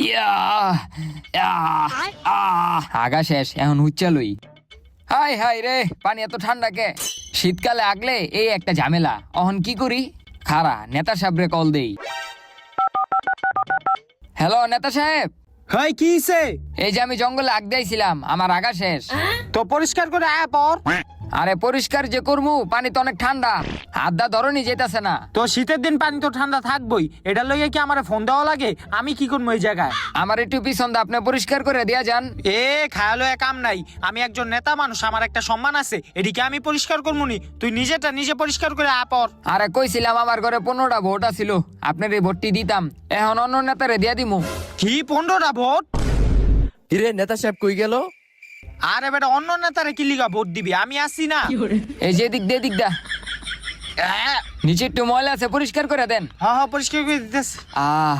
ইয়া আগা শেষ, এখন হুচ্চালই। High high রে, পানি এত ঠান্ডা কে? শীতকালে আগলে এই একটা ঝামেলা। অহন কি করি? খারা নেতা সাহেবরে কল দেই। হ্যালো নেতা সাহেব, হাই কি হইছে? এই যে আমি জঙ্গলে আগ দিয়েছিলাম, আমার আগা শেষ। তো পরিষ্কার করে আয় পর। আরে পরিষ্কার যে করমু, পানি তো অনেক ঠান্ডা, হাত দা ধরনি যেতেছে না। তো শীতের দিন পানি তো ঠান্ডা থাকবই, এটা লইয়া কি আমারে ফোন দেওয়া লাগে? আমি কি করবো এই জায়গায়? আমার একটু পিছন দা, আপনি পরিষ্কার করে দিয়া যান। খায়ালো কাম নাই, আমি একজন নেতা মানুষ, আমার একটা সম্মান আছে, এদিকে আমি পরিষ্কার করবো নি? তুই নিজেটা নিজে পরিষ্কার করে আয় পর। আরে কইছিলাম আমার ঘরে 15টা ভোট আছিল, আপনার এই ভোটটি দিতাম, এখন অন্য নেতারে দিয়া দিমু। কি 15টা ভোট? কিরে নেতা সাহেব কই গেল? আরে বেটা, অন্য নেতারে কি লিগা ভোট দিবি? আমি আসি না। এই যে দিক দা নিচে একটু ময়লা আছে, পরিষ্কার করে দেন। হ্যাঁ পরিষ্কার করে দিতেছে। আহ